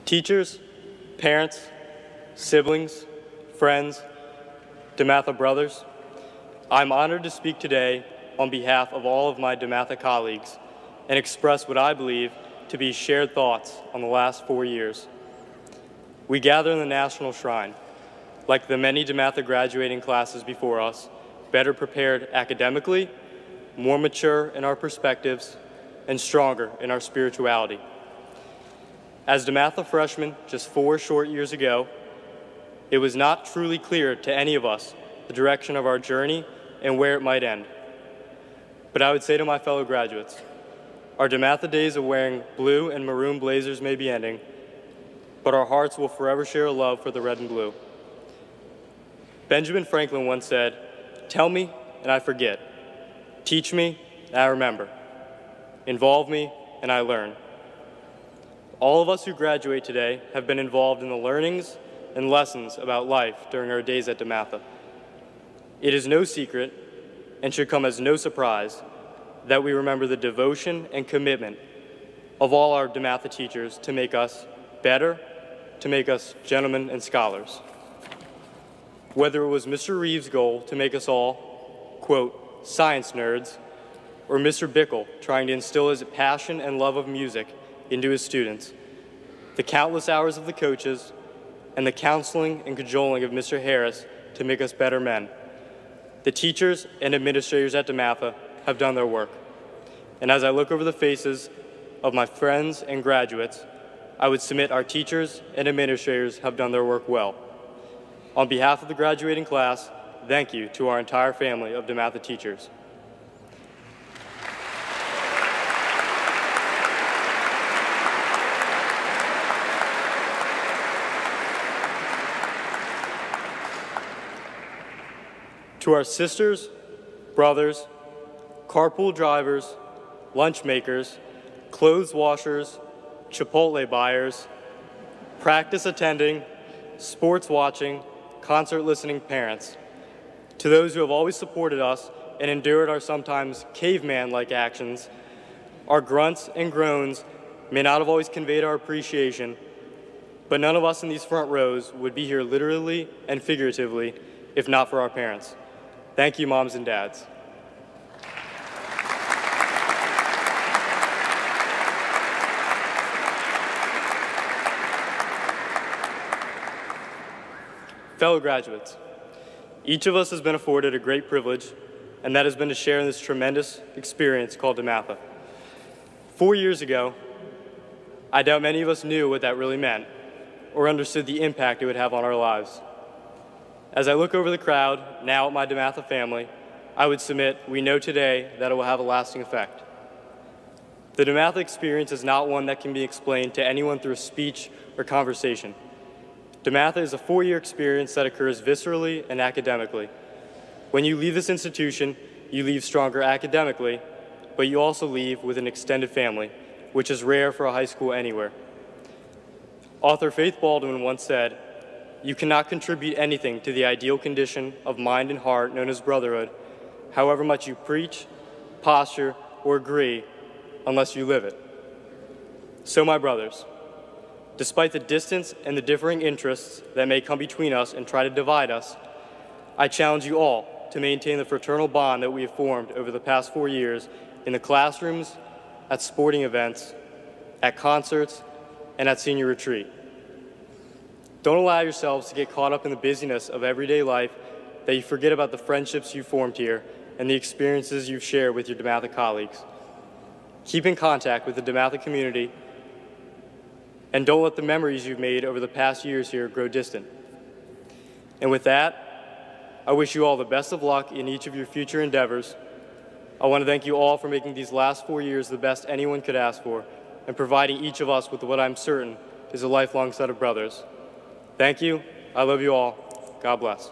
Teachers, parents, siblings, friends, DeMatha brothers, I'm honored to speak today on behalf of all of my DeMatha colleagues and express what I believe to be shared thoughts on the last 4 years. We gather in the National Shrine, like the many DeMatha graduating classes before us, better prepared academically, more mature in our perspectives, and stronger in our spirituality. As DeMatha freshmen just 4 short years ago, it was not truly clear to any of us the direction of our journey and where it might end. But I would say to my fellow graduates, our DeMatha days of wearing blue and maroon blazers may be ending, but our hearts will forever share a love for the red and blue. Benjamin Franklin once said, "Tell me and I forget. Teach me and I remember. Involve me and I learn." All of us who graduate today have been involved in the learnings and lessons about life during our days at DeMatha. It is no secret and should come as no surprise that we remember the devotion and commitment of all our DeMatha teachers to make us better, to make us gentlemen and scholars. Whether it was Mr. Reeves' goal to make us all, quote, science nerds, or Mr. Bickle trying to instill his passion and love of music into his students, the countless hours of the coaches, and the counseling and cajoling of Mr. Harris to make us better men, the teachers and administrators at DeMatha have done their work. And as I look over the faces of my friends and graduates, I would submit our teachers and administrators have done their work well. On behalf of the graduating class, thank you to our entire family of DeMatha teachers. To our sisters, brothers, carpool drivers, lunch makers, clothes washers, Chipotle buyers, practice attending, sports watching, concert listening parents, to those who have always supported us and endured our sometimes caveman-like actions, our grunts and groans may not have always conveyed our appreciation, but none of us in these front rows would be here literally and figuratively if not for our parents. Thank you, moms and dads. Fellow graduates, each of us has been afforded a great privilege, and that has been to share in this tremendous experience called DeMatha. 4 years ago, I doubt many of us knew what that really meant or understood the impact it would have on our lives. As I look over the crowd, now at my DeMatha family, I would submit we know today that it will have a lasting effect. The DeMatha experience is not one that can be explained to anyone through a speech or conversation. DeMatha is a 4-year experience that occurs viscerally and academically. When you leave this institution, you leave stronger academically, but you also leave with an extended family, which is rare for a high school anywhere. Author Faith Baldwin once said, "You cannot contribute anything to the ideal condition of mind and heart known as brotherhood, however much you preach, posture, or agree, unless you live it." So, my brothers, despite the distance and the differing interests that may come between us and try to divide us, I challenge you all to maintain the fraternal bond that we have formed over the past 4 years in the classrooms, at sporting events, at concerts, and at senior retreat. Don't allow yourselves to get caught up in the busyness of everyday life that you forget about the friendships you formed here and the experiences you've shared with your DeMatha colleagues. Keep in contact with the DeMatha community, and don't let the memories you've made over the past years here grow distant. And with that, I wish you all the best of luck in each of your future endeavors. I want to thank you all for making these last 4 years the best anyone could ask for and providing each of us with what I'm certain is a lifelong set of brothers. Thank you. I love you all. God bless.